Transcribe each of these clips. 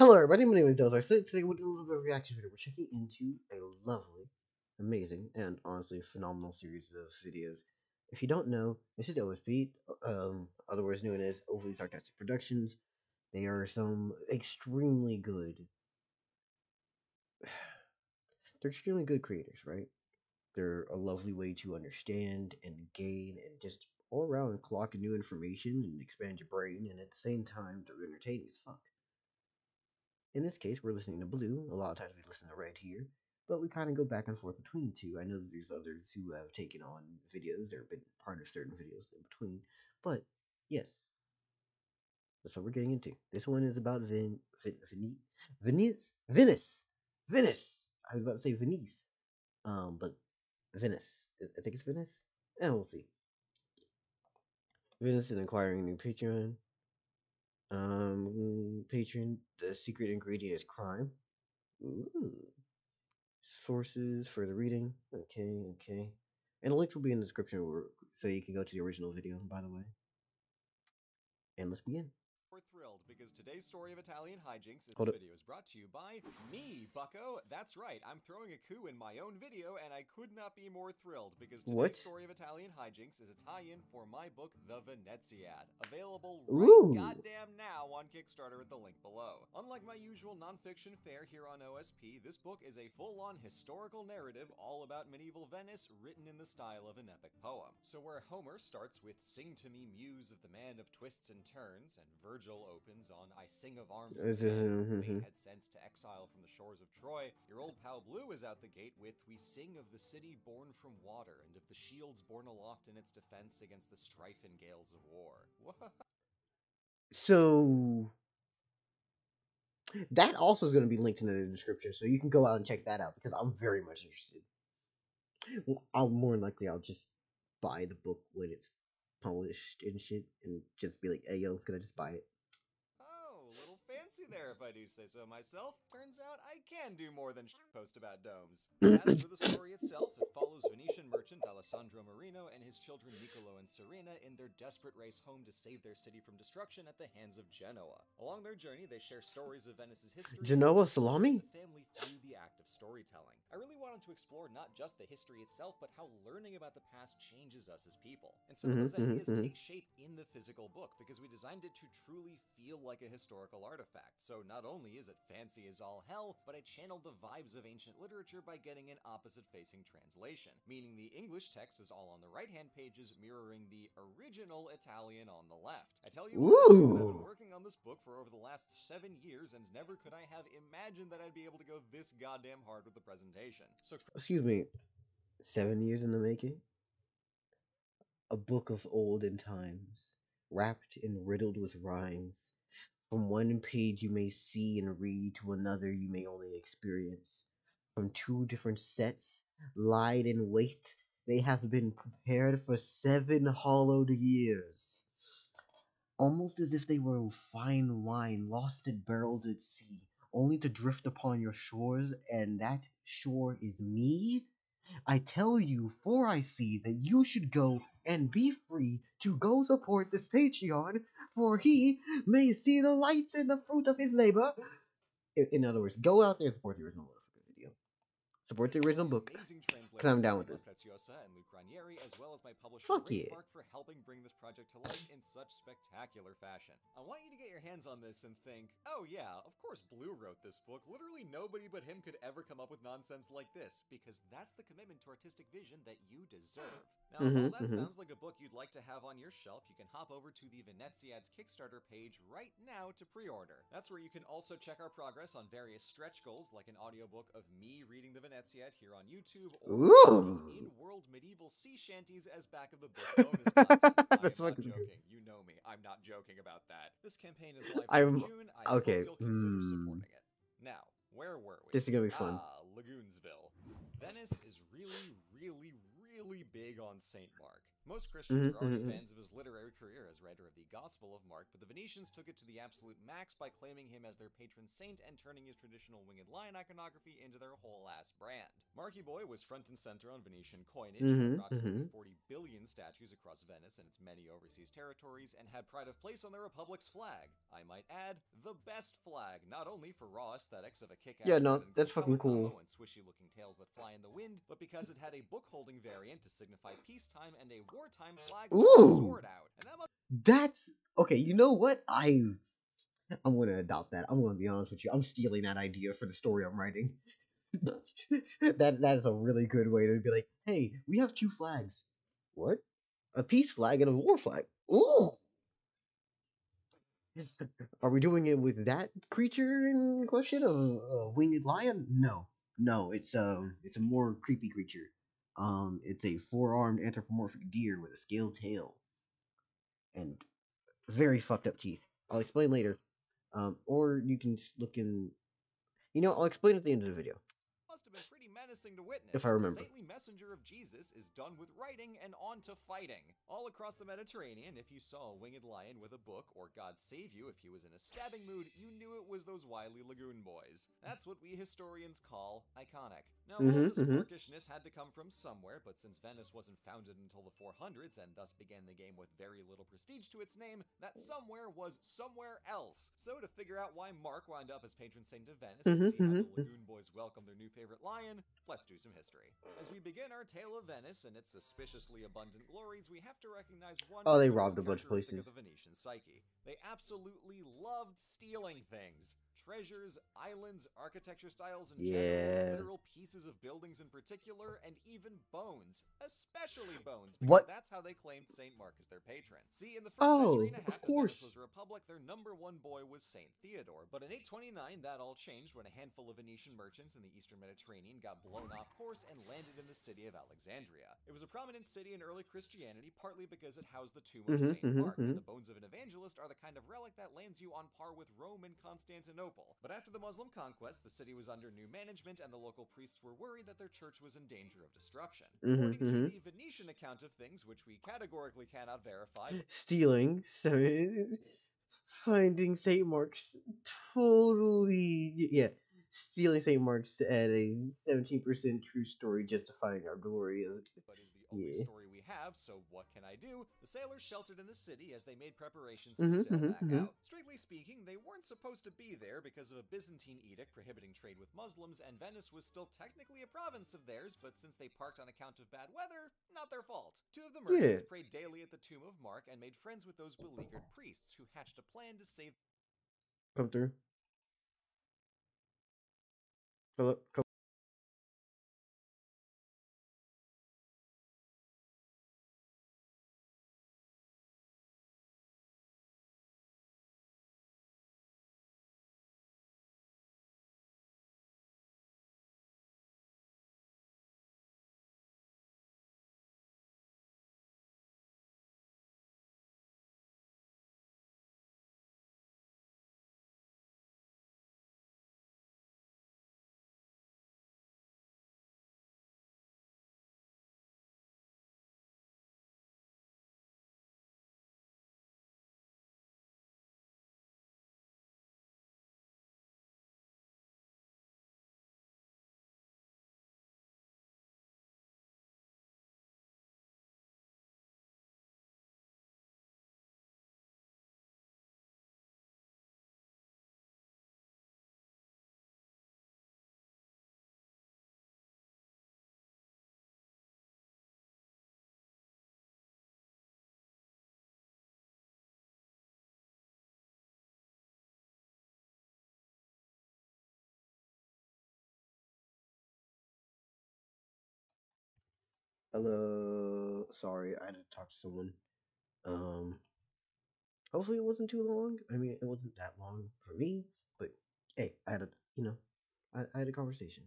Hello, everybody. My name is Delzar. So today we're doing a little bit of a reaction video. We're checking into a lovely, amazing, and honestly phenomenal series of videos. If you don't know, this is OSP, otherwise known as Overly Sarcastic Productions. They are some extremely good. They're extremely good creators, right? They're a lovely way to understand and gain and just all around clock new information and expand your brain, and at the same time, they're entertaining as fuck. In this case, we're listening to blue. A lot of times we listen to red here, but we kind of go back and forth between the two. I know that there's others who have taken on videos or been part of certain videos in between, but yes, that's what we're getting into. This one is about Venice, Venice. I was about to say Venice, but Venice. I think it's Venice, and we'll see. Venice is acquiring a new Patreon. Patron. The secret ingredient is crime. Ooh. Sources for the reading. Okay. And the links will be in the description so you can go to the original video, by the way. And let's begin. We're thrilled because today's story of Italian hijinks in Hold this up. video is brought to you by me, bucko. That's right, I'm throwing a coup in my own video, and I could not be more thrilled because today's What? story of Italian hijinks is a tie-in for my book, The Veneziad, available Ooh. right goddamn now on Kickstarter at the link below. Unlike my usual nonfiction fare here on OSP, this book is a full-on historical narrative all about medieval Venice written in the style of an epic poem. So where Homer starts with "Sing to me, muse of the man of twists and turns," and Virgil opens on "I sing of arms of the man whom fate had sent to exile from the shores of Troy," your old pal Blue is out the gate with "We sing of the city born from water, and of the shields borne aloft in its defense against the strife and gales of war." So that also is going to be linked in the description, so you can go out and check that out because I'm very much interested. Well, I'll just buy the book when it's published and shit, and just be like, "Hey, yo, can I just buy it?" Oh, a little fancy there if I do say so myself. Turns out I can do more than post about domes. As for the story itself, it follows Venetian merchant Alessandro Marino and his children Niccolo and Serena in their desperate race home to save their city from destruction at the hands of Genoa. Along their journey, they share stories of Venice's history Genoa and salami? as a family through the act of storytelling. I really wanted to explore not just the history itself, but how learning about the past changes us as people. And some of those ideas take shape in the physical book because we designed it to truly feel like a historical artifact. So not only is it fancy as all hell, but I channeled the vibes of ancient literature by getting an opposite-facing translation, meaning the English text is all on the right-hand pages, mirroring the original Italian on the left. I tell you what, I've been working on this book for over the last 7 years, and never could I have imagined that I'd be able to go this goddamn hard with the presentation. So Excuse me, 7 years in the making? A book of olden times, wrapped and riddled with rhymes. From one page you may see and read, to another you may only experience. From two different sets, lied in wait, they have been prepared for 7 hollowed years. Almost as if they were fine wine lost in barrels at sea, only to drift upon your shores, and that shore is me? I tell you, for I see that you should go and be free to go support this Patreon, for he may see the lights and the fruit of his labor. In other words, go out there and support the original motherfucking video. Support the original book, because I'm down with this. As well as my publisher Fuck yeah. Wraithmark for helping bring this project to life in such spectacular fashion. I want you to get your hands on this and think, oh yeah, of course Blue wrote this book. Literally nobody but him could ever come up with nonsense like this, because that's the commitment to artistic vision that you deserve. Now, if all that sounds like a book you'd like to have on your shelf, you can hop over to the Veneziad's Kickstarter page right now to pre-order. That's where you can also check our progress on various stretch goals, like an audiobook of me reading the Veneziad here on YouTube, or in-world medieval sea shanties as back of the book bonus content. I am not joking. You know me. I'm not joking about that. This campaign is live through June. I hope you'll consider supporting it. Now, where were we? This is gonna be fun. Lagoonsville. Venice is really big on St. Mark. Most Christians Mhm. were already Mhm. fans of his literary career as writer of the Gospel of Mark, but the Venetians took it to the absolute max by claiming him as their patron saint and turning his traditional winged lion iconography into their whole ass brand. Marky Boy was front and center on Venetian coinage of Mhm. approximately Mhm. 40 billion statues across Venice and its many overseas territories, and had pride of place on the Republic's flag. I might add, the best flag, not only for raw aesthetics of a Yeah, kick-ass red no, and that's gold fucking color cool. combo and swishy-looking tails that fly in the wind, but because it had a book-holding variant to signify peacetime and a wartime flag with a Ooh, sword out. And that must that's okay. You know what? I'm gonna adopt that. I'm gonna be honest with you. I'm stealing that idea for the story I'm writing. That is a really good way to be like, hey, we have two flags. What? A peace flag and a war flag. Ooh. Are we doing it with that creature in question, a winged lion? No, no. It's a more creepy creature. It's a four-armed anthropomorphic deer with a scaled tail and very fucked up teeth. I'll explain later. Or you can look in. I'll explain at the end of the video must have been pretty menacing to if I witness. The remember. saintly messenger of Jesus is done with writing and on to fighting. All across the Mediterranean, if you saw a winged lion with a book, or God save you, if he was in a stabbing mood, you knew it was those wily lagoon boys. That's what we historians call iconic. Now, all of Mm-hmm. this Mm-hmm. orcishness had to come from somewhere, but since Venice wasn't founded until the 400s and thus began the game with very little prestige to its name, that somewhere was somewhere else. So, to figure out why Mark wound up as patron saint of Venice and see Mm-hmm. how the Mm-hmm. lagoon boys welcome their new favorite lion, let's do some history. As we begin our tale of Venice and its suspiciously abundant glories, we have to recognize one Oh, they critical robbed a bunch of characteristic of places. the Venetian psyche. They absolutely loved stealing things. Treasures, islands, architecture styles in general, Yeah. literal pieces of buildings in particular, and even bones. Especially bones, because What? that's how they claimed St. Mark as their patron. See, in the first century Oh, and a of half that Venice was course. a republic, their number one boy was St. Theodore. But in 829, that all changed when a handful of Venetian merchants in the eastern Mediterranean got blown off course and landed in the city of Alexandria. It was a prominent city in early Christianity, partly because it housed the tomb of Mm-hmm. St. Mm-hmm. Mark, Mm-hmm. and the bones of an evangelist are the kind of relic that lands you on par with Rome and Constantinople. But after the Muslim conquest, the city was under new management, and the local priests were worried that their church was in danger of destruction. Mm-hmm. According to Mm-hmm. the Venetian account of things, which we categorically cannot verify, Stealing, so finding St. Mark's, totally, yeah. Stealing St. Mark's to add a 17% true story justifying our glory of, but is the only yeah. story we have, so what can I do? The sailors sheltered in the city as they made preparations to Mm-hmm. sail Mm-hmm. back Mm-hmm. out. Strictly speaking, they weren't supposed to be there because of a Byzantine edict prohibiting trade with Muslims, and Venice was still technically a province of theirs, but since they parked on account of bad weather, not their fault. Two of the Yeah. merchants prayed daily at the tomb of Mark and made friends with those beleaguered priests, who hatched a plan to save Come through. Hello. Come. Hello. Sorry, I had to talk to someone. Um. Hopefully it wasn't too long. I mean, it wasn't that long for me, but hey, I had a, I had a conversation.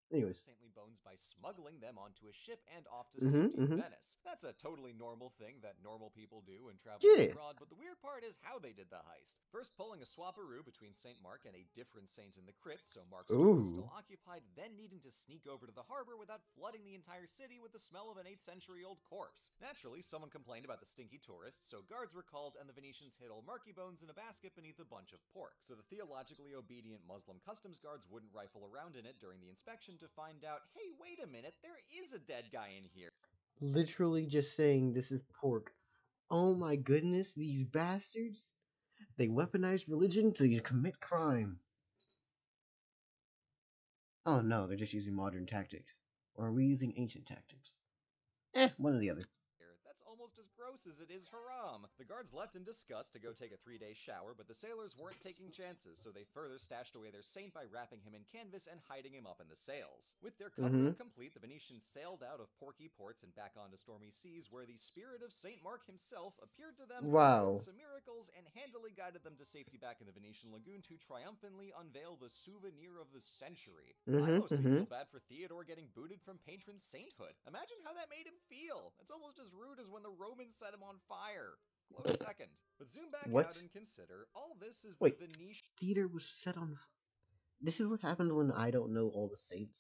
the Anyways. saintly bones by smuggling them onto a ship and off to Mm-hmm. safety in Mm-hmm. Venice. That's a totally normal thing that normal people do when traveling Yeah. abroad, but the weird part is how they did the heist. First, pulling a swapperoo between St. Mark and a different saint in the crypt, so Mark's tomb was Ooh. still occupied, then needing to sneak over to the harbor without flooding the entire city with the smell of an 8th century old corpse. Naturally, someone complained about the stinky tourists, so guards were called and the Venetians hid all Marky bones in a basket beneath a bunch of pork, so the theologically obedient Muslim customs guards wouldn't rifle around in it during the inspection to find out, hey, wait a minute, there is a dead guy in here. Literally just saying this is pork. Oh my goodness, these bastards. They weaponize religion to commit crime. Oh no, they're just using modern tactics. Or are we using ancient tactics? One or the other. That's almost as gross as it is haram. The guards left in disgust to go take a 3-day shower, but the sailors weren't taking chances, so they further stashed away their saint by wrapping him in canvas and hiding him up in the sails. With their Mm-hmm. covering complete, the Venetians sailed out of porky ports and back onto stormy seas, where the spirit of Saint Mark himself appeared to them, performed Wow. some miracles, and handily guided them to safety back in the Venetian lagoon to triumphantly unveil the souvenir of the century. I Mm-hmm. mostly Mm-hmm. feel bad for Theodore getting booted from patron sainthood. Imagine how that made him feel. It's almost as rude as when the Romans set him on fire. Close second. But zoom back What? out and consider, all this is the Wait. Venetian Theater was set on. This is what happened when I don't know all the saints.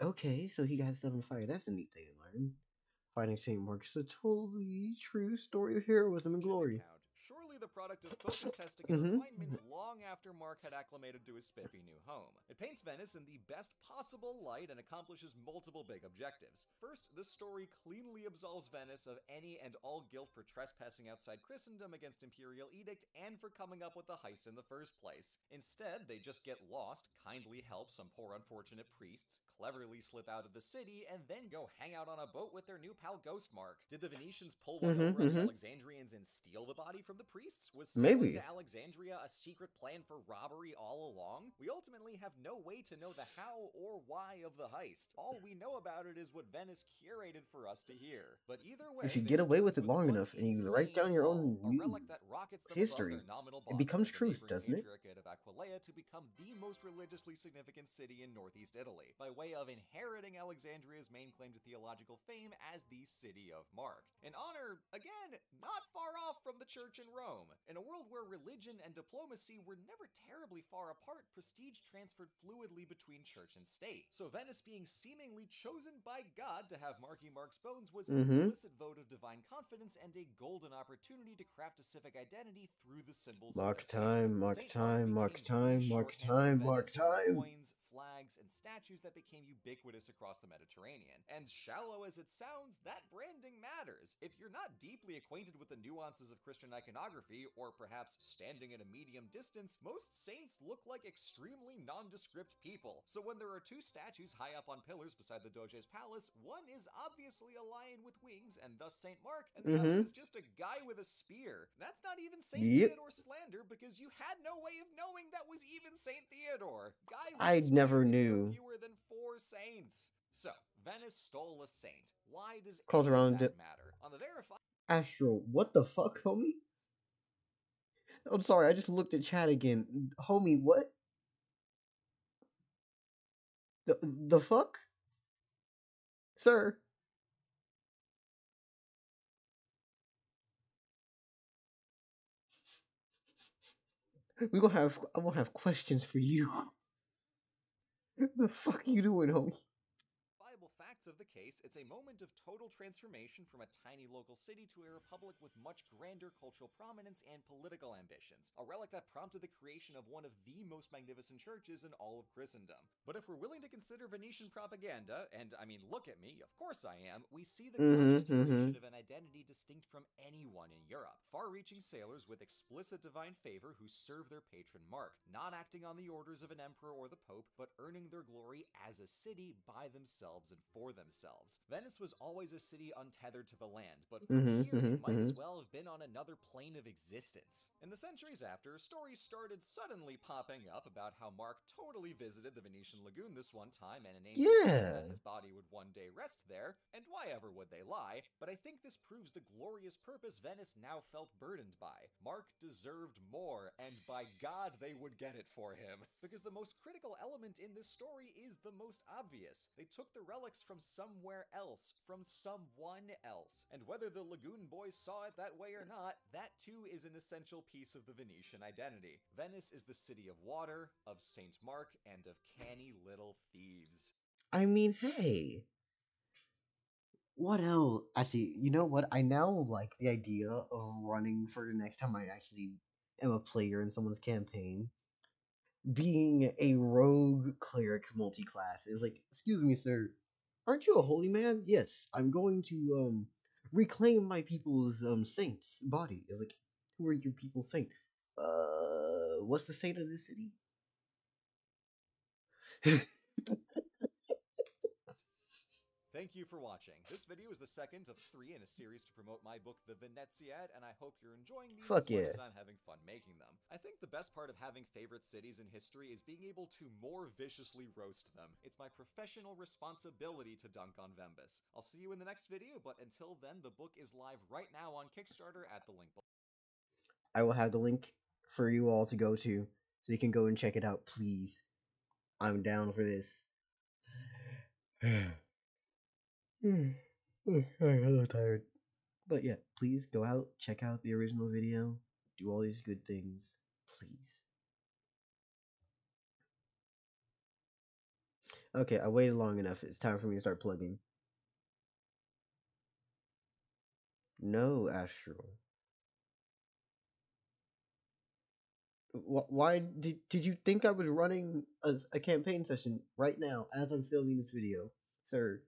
Okay, so he got set on fire. That's a neat thing to learn. Finding St. Mark is a totally true story of heroism and glory. account, surely the product of focus testing and Mm-hmm. refinement long after Mark had acclimated to his spiffy new home. It paints Venice in the best possible light and accomplishes multiple big objectives. First, the story cleanly absolves Venice of any and all guilt for trespassing outside Christendom against imperial edict and for coming up with the heist in the first place. Instead, they just get lost, kindly help some poor unfortunate priests, cleverly slip out of the city, and then go hang out on a boat with their new pal Ghost Mark. Did the Venetians pull one over Mm-hmm. on the Mm-hmm. Alexandrians and steal the body from the priests? Was sailing Maybe. to Alexandria a secret plan for robbery all along? We ultimately have no way to know the how or why of the heist. All we know about it is what Venice curated for us to hear. But either If way, you they get away returned with it with long one enough and you write insane down your haul, own a new relic that rockets them above history, their nominal it bosses becomes at the truth, neighboring doesn't it? patriarchate of Aquileia to become the most religiously significant city in northeast Italy, by way of inheriting Alexandria's main claim to theological fame as the City of Mark. An honor, again, not far off from the Church in Rome. In a world where religion and diplomacy were never terribly far apart, prestige transferred fluidly between church and state. So Venice being seemingly chosen by God to have Marky Mark's bones was an Mm-hmm. implicit vote of divine confidence and a golden opportunity to craft a civic identity through the symbols of Mark their patron. time, mark Saint Mark time, mark became the time, mark shorthand for time, mark Venice in the time. coins, flags, and statues that became ubiquitous across the Mediterranean. And shallow as it sounds, that branding matters. If you're not deeply acquainted with the nuances of Christian iconography, or perhaps standing at a medium distance, most saints look like extremely nondescript people. So when there are two statues high up on pillars beside the Doge's palace, one is obviously a lion with wings, and thus Saint Mark, and the other Mm-hmm. is just a guy with a spear. That's not even Saint Yep. Theodore slander, because you had no way of knowing that was even Saint Theodore. Guy with I never spear is no knew. fewer than 4 saints. So, Venice stole a saint. Why does Calls any of around that matter? On the verified Astro. What the fuck, homie? I'm sorry, I just looked at chat again. Homie, what? The fuck? Sir? I'm gonna have questions for you. The fuck you doing, homie? facts of the case, it's a moment of total transformation from a tiny local city to a republic with much grander cultural prominence and political ambitions, a relic that prompted the creation of one of the most magnificent churches in all of Christendom. But if we're willing to consider Venetian propaganda, and I mean, look at me, of course I am, we see the conscious curation of an identity distinct from anyone in Europe. Far-reaching sailors with explicit divine favor who serve their patron Mark, not acting on the orders of an emperor or the pope, but earning their glory as a city by themselves and for for themselves. Venice was always a city untethered to the land, but from Mm-hmm. here it might Mm-hmm. as well have been on another plane of existence. In the centuries after, stories started suddenly popping up about how Mark totally visited the Venetian lagoon this one time, and an angel told him that Yeah. his body would one day rest there, and why ever would they lie? But I think this proves the glorious purpose Venice now felt burdened by. Mark deserved more, and by God they would get it for him. Because the most critical element in this story is the most obvious. They took the relics from somewhere else, from someone else. And whether the Lagoon Boys saw it that way or not, that too is an essential piece of the Venetian identity. Venice is the city of water, of Saint Mark, and of canny little thieves. I mean, hey, what else? Actually, you know what? I now like the idea of running for the next time I actually am a player in someone's campaign. Being a rogue cleric multi-class is like, excuse me, sir, aren't you a holy man? Yes, I'm going to reclaim my people's saint's body. It's like, who are your people's saint? What's the saint of this city? Thank you for watching. This video is the second of 3 in a series to promote my book, The Veneziad, and I hope you're enjoying these as Fuck much yeah. as I'm having fun making them. I think the best part of having favorite cities in history is being able to more viciously roast them. It's my professional responsibility to dunk on Vembus. I'll see you in the next video, but until then, the book is live right now on Kickstarter at the link below. I will have the link for you all to go to so you can go and check it out, please. I'm down for this. I'm a little tired. But yeah, please go out, check out the original video, do all these good things, please. Okay, I waited long enough. It's time for me to start plugging. No, Astral. Why did you think I was running a campaign session right now as I'm filming this video, sir?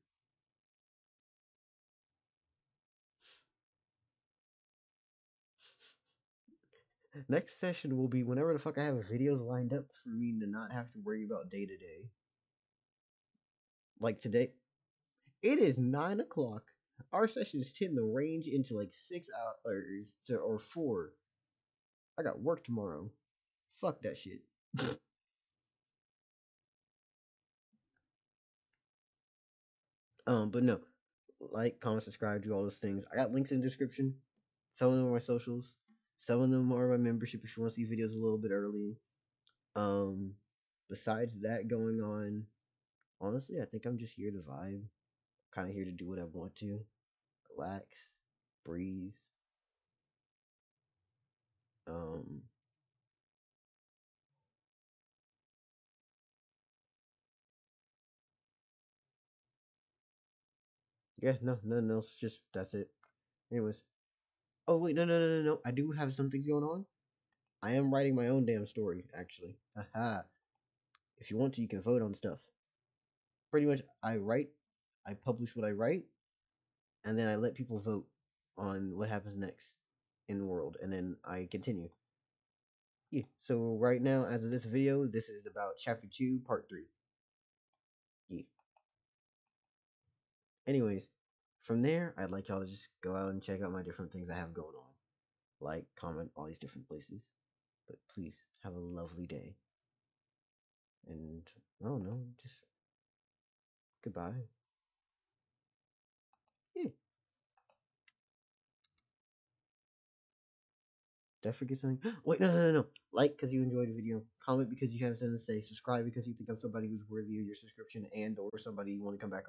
Next session will be whenever the fuck I have videos lined up for me to not have to worry about day to day. Like today, it is 9 o'clock. Our sessions tend to range into like 6 hours or 4. I got work tomorrow. Fuck that shit. But no, like, comment, subscribe, do all those things. I got links in the description. Some of them are my socials. Some of them are my membership if you want to see videos a little bit early. Um, besides that going on, honestly, I think I'm just here to vibe. Kind of here to do what I want to, relax, breathe. Um, yeah, no, nothing else. Just that's it. Anyways, oh wait, no. I do have some things going on. I am writing my own damn story, actually. Haha. If you want to, you can vote on stuff. Pretty much, I write, I publish what I write, and then I let people vote on what happens next in the world, and then I continue. Yeah. So right now, as of this video, this is about chapter 2, part 3. Yeah. Anyways, from there, I'd like y'all to just go out and check out my different things I have going on. Like, comment, all these different places. But please, have a lovely day. And, I don't know, just goodbye. Yeah. Did I forget something? Wait, no. Like because you enjoyed the video. Comment because you have something to say. Subscribe because you think I'm somebody who's worthy of your subscription and or somebody you want to come back